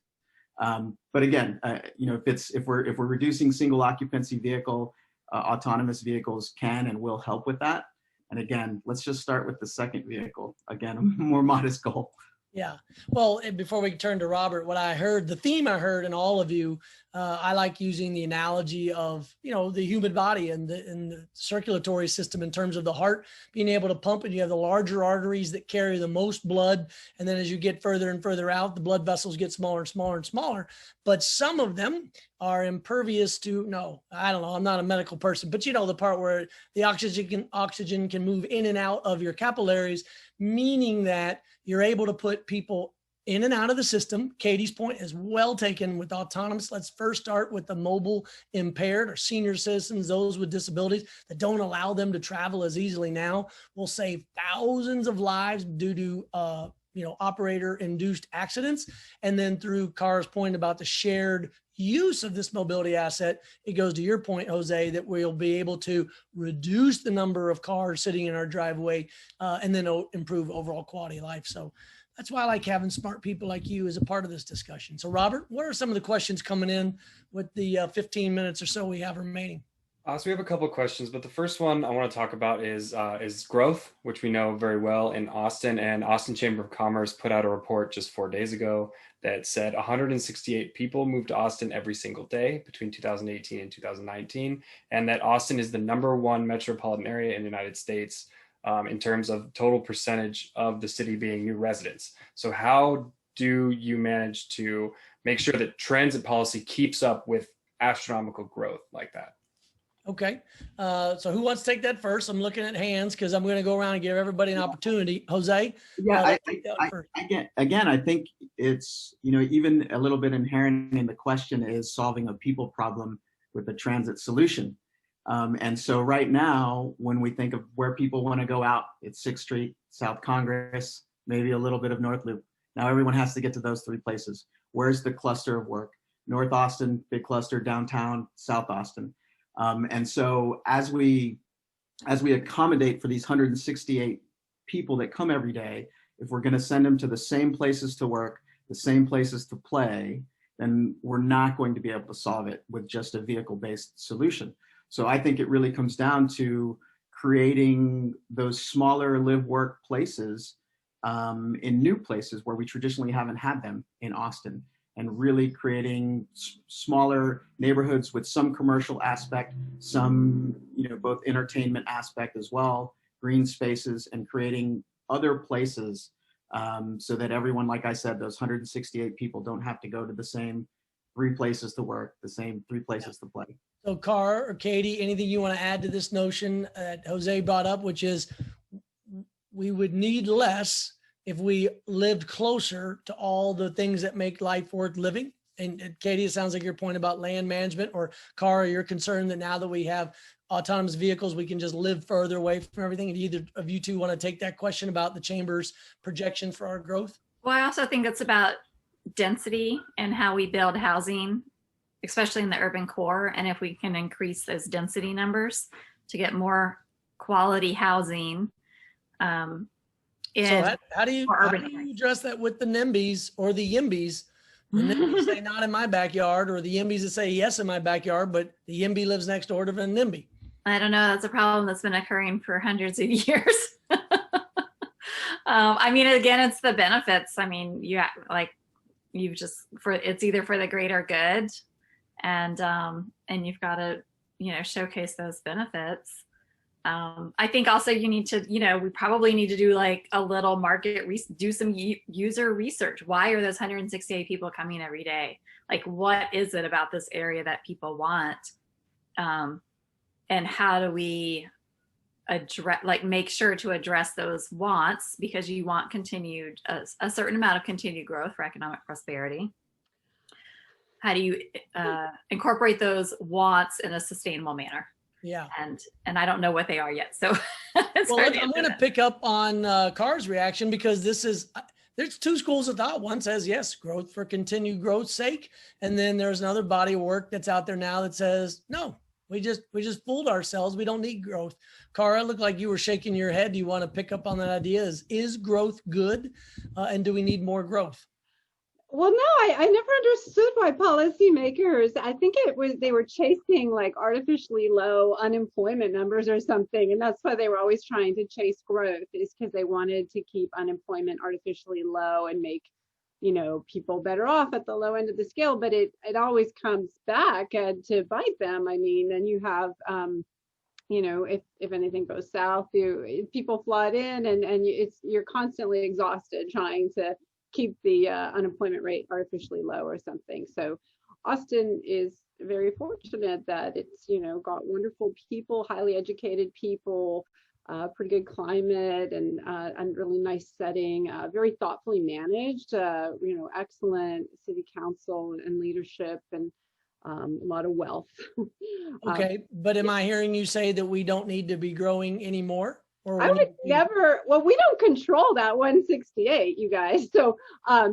But again, if we're reducing single occupancy vehicle, autonomous vehicles can and will help with that. And again, let's just start with the second vehicle. Again, a more modest goal. Yeah. Well, before we turn to Robert, the theme I heard in all of you, I like using the analogy of, the human body and the circulatory system in terms of the heart being able to pump, and you have the larger arteries that carry the most blood. And then as you get further and further out, the blood vessels get smaller and smaller and smaller. But some of them are impervious to, I don't know, I'm not a medical person, but the part where the oxygen can move in and out of your capillaries, meaning that you're able to put people in and out of the system. Katie's point is well taken with autonomous. Let's first start with the mobile impaired or senior citizens, those with disabilities that don't allow them to travel as easily now. Will save thousands of lives due to operator induced accidents. And then through Kara's point about the shared use of this mobility asset, it goes to your point, Jose, that we'll be able to reduce the number of cars sitting in our driveway and then improve overall quality of life. So that's why I like having smart people like you as a part of this discussion. So Robert, what are some of the questions coming in with the 15 minutes or so we have remaining? So we have a couple of questions, but the first one I want to talk about is growth, which we know very well in Austin. And Austin Chamber of Commerce put out a report just 4 days ago that said 168 people moved to Austin every single day between 2018 and 2019, and that Austin is the #1 metropolitan area in the United States in terms of total percentage of the city being new residents. So how do you manage to make sure that transit policy keeps up with astronomical growth like that? Okay. So who wants to take that first? I'm looking at hands because I'm going to go around and give everybody an opportunity. Jose? Yeah, I think it's, even a little bit inherent in the question is solving a people problem with a transit solution. And so right now, when we think of where people want to go out, it's 6th Street, South Congress, maybe a little bit of North Loop. Now everyone has to get to those 3 places. Where's the cluster of work? North Austin, big cluster, downtown, South Austin. And so as we accommodate for these 168 people that come every day, if we're going to send them to the same places to work, the same places to play, then we're not going to be able to solve it with just a vehicle-based solution. So I think it really comes down to creating those smaller live-work places in new places where we traditionally haven't had them in Austin, and really creating smaller neighborhoods with some commercial aspect, some, both entertainment aspect as well, green spaces, and creating other places so that everyone, like I said, those 168 people don't have to go to the same 3 places to work, the same 3 places to play. So Car or Katie, anything you want to add to this notion that Jose brought up, which is we would need less if we lived closer to all the things that make life worth living? And Katie, it sounds like your point about land management, or Cara, you're concerned that now that we have autonomous vehicles, we can just live further away from everything. And either of you two want to take that question about the chamber's projection for our growth? Well, I also think it's about density and how we build housing, especially in the urban core. And if we can increase those density numbers to get more quality housing. So how do you address that with the NIMBYs or the YIMBYs? The NIMBYs say not in my backyard, or the YIMBYs that say yes in my backyard, but the YIMBY lives next door to the NIMBY. I don't know. That's a problem that's been occurring for hundreds of years. I mean, again, it's the benefits. I mean, it's either for the greater good, and you've got to, showcase those benefits. I think also you need to, we probably need to do like a little do some user research. Why are those 168 people coming every day? Like, what is it about this area that people want? And how do we make sure to address those wants, because you want a certain amount of continued growth for economic prosperity. How do you incorporate those wants in a sustainable manner? Yeah. And I don't know what they are yet. So I'm going to pick up on Car's reaction, because there's 2 schools of thought. One says, yes, growth for continued growth's sake. And then there's another body of work that's out there now that says, no, we just fooled ourselves. We don't need growth. Cara, it looked like you were shaking your head. Do you want to pick up on that idea? Is growth good? And do we need more growth? Well, no, I never understood why policymakers, I think they were chasing like artificially low unemployment numbers or something. And that's why they were always trying to chase growth, is because they wanted to keep unemployment artificially low and make, people better off at the low end of the scale. But it always comes back to bite them. I mean, then you have, if anything goes south, people flood in and you're constantly exhausted trying to keep the unemployment rate artificially low or something. So Austin is very fortunate that it's, got wonderful people, highly educated people, pretty good climate, and really nice setting, very thoughtfully managed, excellent city council and leadership, and a lot of wealth. Okay, but am I hearing you say that we don't need to be growing anymore? I would never, we don't control that 168, you guys. So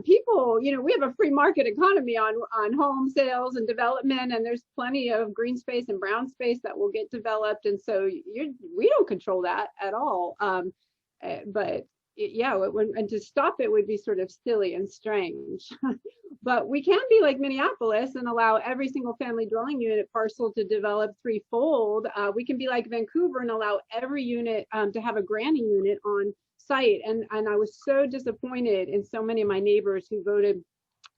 people, we have a free market economy on home sales and development, and there's plenty of green space and brown space that will get developed. And so we don't control that at all. But and to stop it would be sort of silly and strange. But we can be like Minneapolis and allow every single family dwelling unit parcel to develop threefold. We can be like Vancouver and allow every unit to have a granny unit on site. And I was so disappointed in so many of my neighbors who voted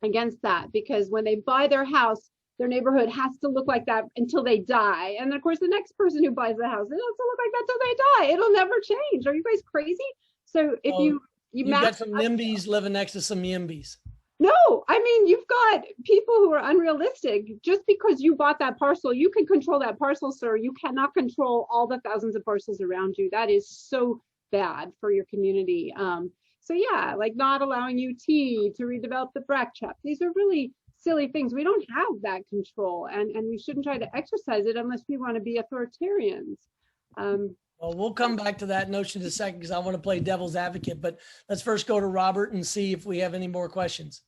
against that, because when they buy their house, their neighborhood has to look like that until they die. And of course, the next person who buys the house, it has to look like that till they die. It'll never change. Are you guys crazy? So if you got some NIMBYs living next to some YIMBYs. No, I mean, you've got people who are unrealistic. Just because you bought that parcel, you can control that parcel, sir. You cannot control all the thousands of parcels around you. That is so bad for your community. So yeah, like not allowing UT to redevelop the Brack Chap. These are really silly things. We don't have that control, and we shouldn't try to exercise it unless we want to be authoritarians. Well, we'll come back to that notion in a second because I want to play devil's advocate, but let's first go to Robert and see if we have any more questions.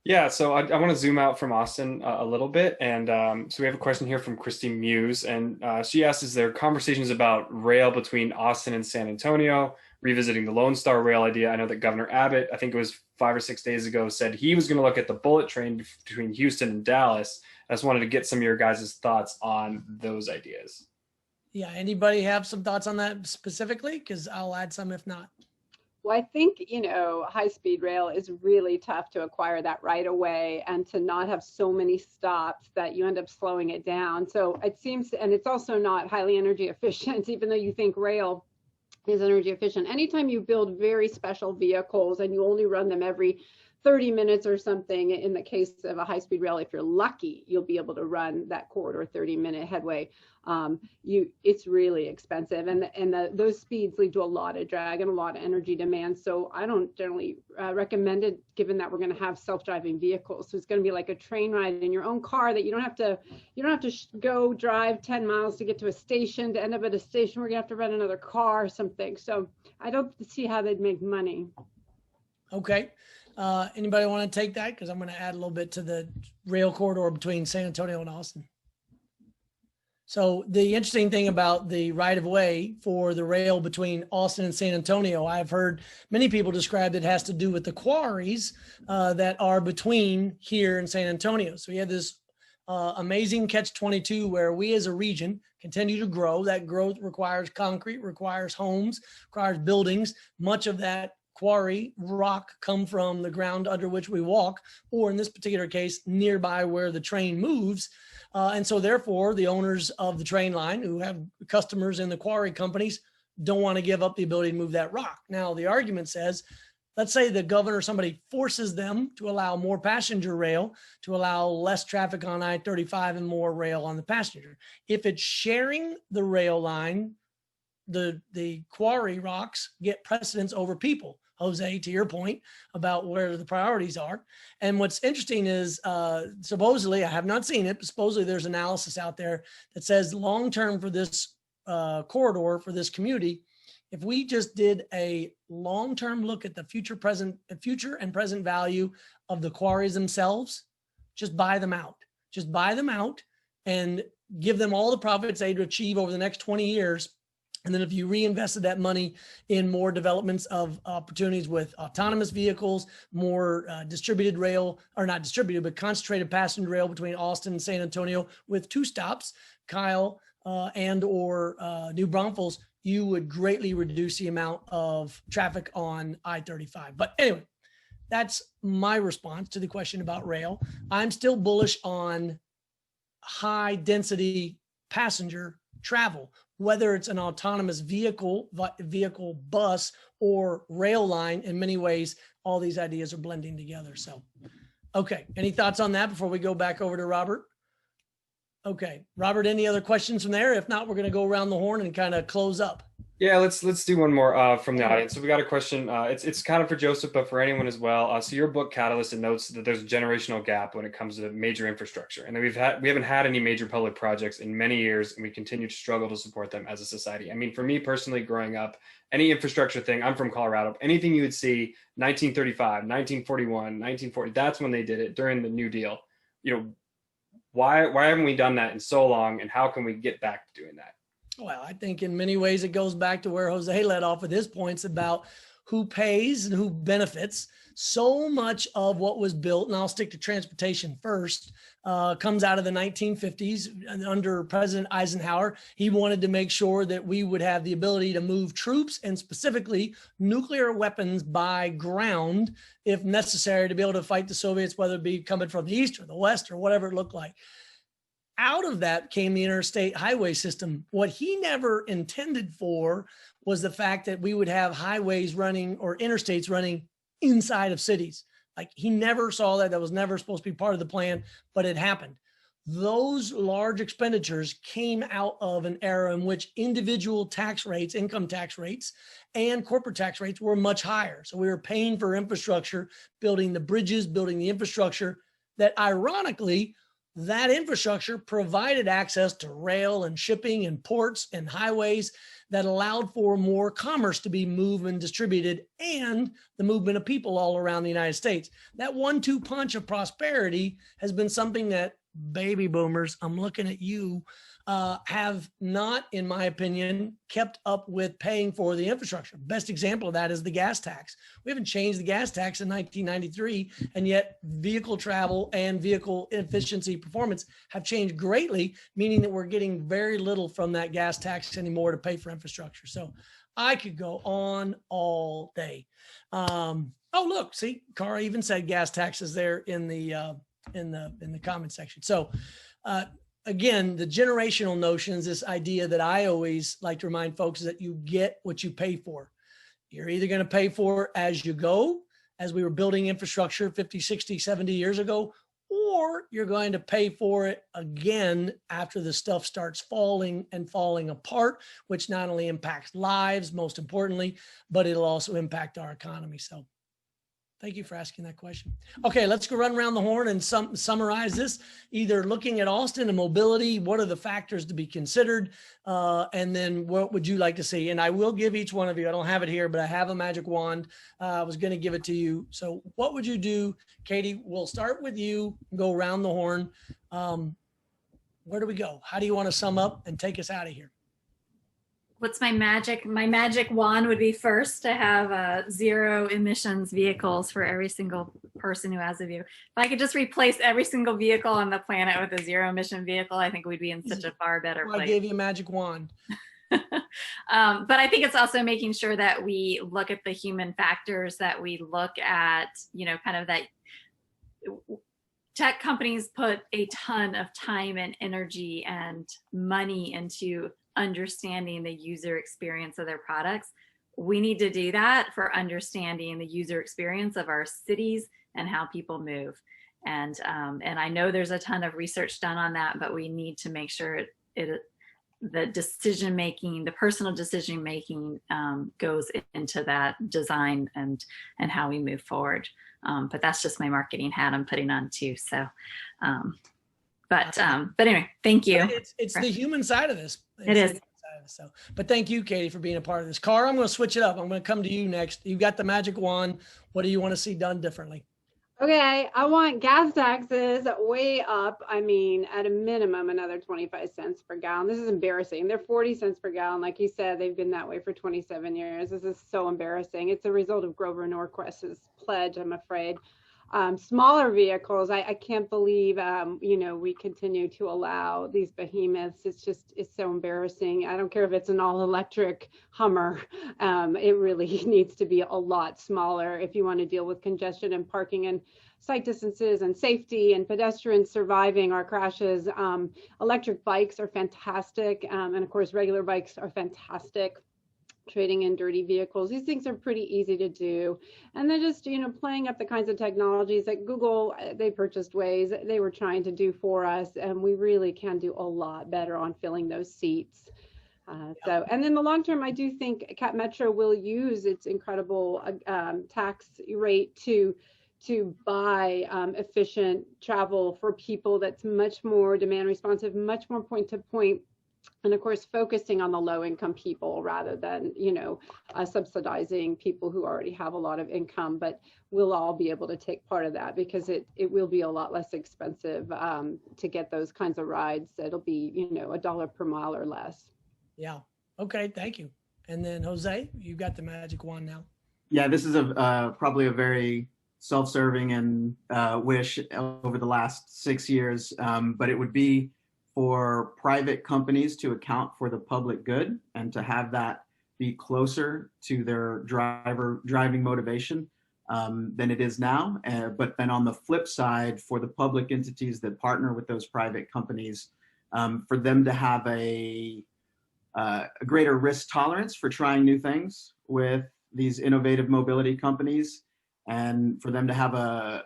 Yeah, so I want to zoom out from Austin a little bit. And so we have a question here from Christine Muse. And she asks, is there conversations about rail between Austin and San Antonio, revisiting the Lone Star Rail idea? I know that Governor Abbott, I think it was 5 or 6 days ago, said he was going to look at the bullet train between Houston and Dallas. I just wanted to get some of your guys' thoughts on those ideas. Yeah, anybody have some thoughts on that specifically? Because I'll add some if not. Well, I think, high-speed rail is really tough to acquire that right away and to not have so many stops that you end up slowing it down. So it seems, and it's also not highly energy efficient, even though you think rail is energy efficient. Anytime you build very special vehicles and you only run them every 30 minutes or something, in the case of a high-speed rail, if you're lucky, you'll be able to run that corridor 30-minute headway. It's really expensive, and those speeds lead to a lot of drag and a lot of energy demand. So I don't generally recommend it, given that we're going to have self-driving vehicles. So it's going to be like a train ride in your own car that you don't have to go drive 10 miles to get to a station, to end up at a station where you have to rent another car or something. So I don't see how they'd make money. Okay. Anybody want to take that? Because I'm going to add a little bit to the rail corridor between San Antonio and Austin. So the interesting thing about the right of way for the rail between Austin and San Antonio, I've heard many people describe it has to do with the quarries that are between here and San Antonio. So you have this amazing catch-22 where we as a region continue to grow. That growth requires concrete, requires homes, requires buildings. Much of that quarry rock come from the ground under which we walk, or in this particular case, nearby where the train moves. And so therefore, the owners of the train line who have customers in the quarry companies don't want to give up the ability to move that rock. Now, the argument says, let's say the governor or somebody forces them to allow more passenger rail, to allow less traffic on I-35 and more rail on the passenger. If it's sharing the rail line, the quarry rocks get precedence over people. Jose, to your point about where the priorities are. And what's interesting is supposedly, I have not seen it, but supposedly there's analysis out there that says long-term for this corridor, for this community, if we just did a long-term look at the future and present value of the quarries themselves, just buy them out. Just buy them out and give them all the profits they'd achieve over the next 20 years. And then if you reinvested that money in more developments of opportunities with autonomous vehicles, more distributed rail, or not distributed, but concentrated passenger rail between Austin and San Antonio with 2 stops, Kyle and or New Braunfels, you would greatly reduce the amount of traffic on I-35. But anyway, that's my response to the question about rail. I'm still bullish on high density passenger travel, whether it's an autonomous vehicle, bus, or rail line. In many ways, all these ideas are blending together. So, okay. Any thoughts on that before we go back over to Robert? Okay. Robert, any other questions from there? If not, we're going to go around the horn and kind of close up. Yeah, let's do one more from the audience. So we got a question. It's kind of for Joseph, but for anyone as well. So your book Catalyst notes that there's a generational gap when it comes to major infrastructure, and that we haven't had any major public projects in many years, and we continue to struggle to support them as a society. I mean, for me personally, growing up, any infrastructure thing, I'm from Colorado, anything you would see 1935, 1941, 1940, that's when they did it during the New Deal. Why haven't we done that in so long, and how can we get back to doing that? Well, I think in many ways it goes back to where Jose led off with his points about who pays and who benefits. So much of what was built, and I'll stick to transportation first, comes out of the 1950s under President Eisenhower. He wanted to make sure that we would have the ability to move troops and specifically nuclear weapons by ground, if necessary, to be able to fight the Soviets, whether it be coming from the east or the west or whatever it looked like. Out of that came the interstate highway system. What he never intended for was the fact that we would have highways running or interstates running inside of cities. Like, he never saw that. That was never supposed to be part of the plan, but it happened. Those large expenditures came out of an era in which individual tax rates, income tax rates, and corporate tax rates were much higher. So we were paying for infrastructure, building the bridges, building the infrastructure that ironically, that infrastructure provided access to rail and shipping and ports and highways that allowed for more commerce to be moved and distributed, and the movement of people all around the United States. That 1-2 punch of prosperity has been something that baby boomers, I'm looking at you, have not, in my opinion, kept up with paying for the infrastructure. Best example of that is the gas tax. We haven't changed the gas tax in 1993, and yet vehicle travel and vehicle efficiency performance have changed greatly, meaning that we're getting very little from that gas tax anymore to pay for infrastructure. So I could go on all day. Oh, look, see, Cara even said gas taxes there in the comment section. So, again, the generational notions, this idea that I always like to remind folks is that you get what you pay for. You're either going to pay for as you go, as we were building infrastructure 50, 60, 70 years ago, or you're going to pay for it again after the stuff starts falling apart, which not only impacts lives, most importantly, but it'll also impact our economy. So thank you for asking that question. Okay, let's go run around the horn and summarize this, either looking at Austin and mobility, what are the factors to be considered, and then what would you like to see? And I will give each one of you, I don't have it here, but I have a magic wand. I was gonna give it to you. So what would you do? Katie, we'll start with you, go around the horn. Where do we go? How do you wanna sum up and take us out of here? What's my magic? My magic wand would be first to have zero emissions vehicles for every single person who has a vehicle. If I could just replace every single vehicle on the planet with a zero emission vehicle, I think we'd be in such a far better place. I gave you a magic wand. But I think it's also making sure that we look at the human factors, that we look at, kind of that tech companies put a ton of time and energy and money into understanding the user experience of their products. We need to do that for understanding the user experience of our cities and how people move. And I know there's a ton of research done on that, but we need to make sure the decision making, the personal decision making goes into that design and how we move forward. But that's just my marketing hat I'm putting on too. So, but anyway, thank you. It's the human side of this. It is. So, but thank you, Katie, for being a part of this. Cara, I'm going to switch it up. I'm going to come to you next. You've got the magic wand. What do you want to see done differently? Okay, I want gas taxes way up. I mean, at a minimum, another 25 cents per gallon. This is embarrassing. They're 40 cents per gallon. Like you said, they've been that way for 27 years. This is so embarrassing. It's a result of Grover Norquist's pledge, I'm afraid. Smaller vehicles, I can't believe, we continue to allow these behemoths. It's so embarrassing. I don't care if it's an all electric Hummer. It really needs to be a lot smaller if you want to deal with congestion and parking and sight distances and safety and pedestrians surviving our crashes. Electric bikes are fantastic. And of course, regular bikes are fantastic. Trading in dirty vehicles. These things are pretty easy to do. And they're just, playing up the kinds of technologies that Google, they purchased Waze, they were trying to do for us. And we really can do a lot better on filling those seats. And then the long term, I do think Cap Metro will use its incredible tax rate to buy efficient travel for people that's much more demand responsive, much more point to point. And of course, focusing on the low income people rather than, subsidizing people who already have a lot of income, but we'll all be able to take part of that because it will be a lot less expensive to get those kinds of rides. It'll be, $1 per mile or less. Yeah. Okay. Thank you. And then Jose, you got the magic wand now. Yeah, this is probably a very self-serving and wish over the last 6 years, but it would be for private companies to account for the public good and to have that be closer to their driving motivation than it is now. But then on the flip side, for the public entities that partner with those private companies, for them to have a greater risk tolerance for trying new things with these innovative mobility companies, and for them to have a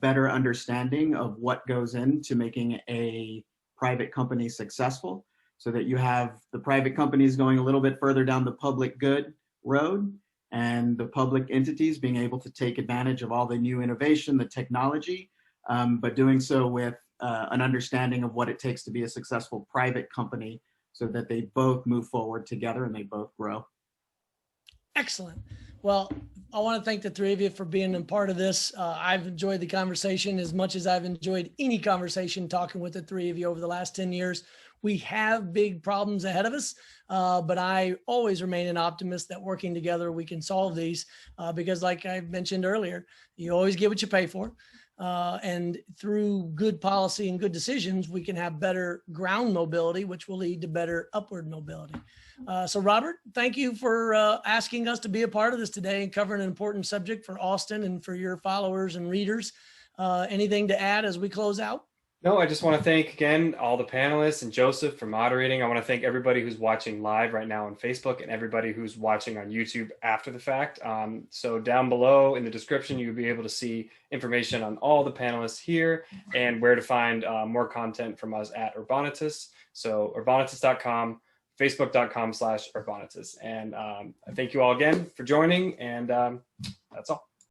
better understanding of what goes into making a private company successful, so that you have the private companies going a little bit further down the public good road and the public entities being able to take advantage of all the new innovation, the technology, but doing so with an understanding of what it takes to be a successful private company so that they both move forward together and they both grow. Excellent. Well, I want to thank the three of you for being a part of this. I've enjoyed the conversation as much as I've enjoyed any conversation talking with the three of you over the last 10 years. We have big problems ahead of us, but I always remain an optimist that working together, we can solve these because like I mentioned earlier, you always get what you pay for. And through good policy and good decisions, we can have better ground mobility, which will lead to better upward mobility. So Robert, thank you for asking us to be a part of this today and covering an important subject for Austin and for your followers and readers. Anything to add as we close out? No, I just want to thank again all the panelists and Joseph for moderating. I want to thank everybody who's watching live right now on Facebook and everybody who's watching on YouTube after the fact. So down below in the description, you'll be able to see information on all the panelists here and where to find more content from us at Urbānitūs. So Urbānitūs.com, Facebook.com/Urbānitūs. And I thank you all again for joining, and that's all.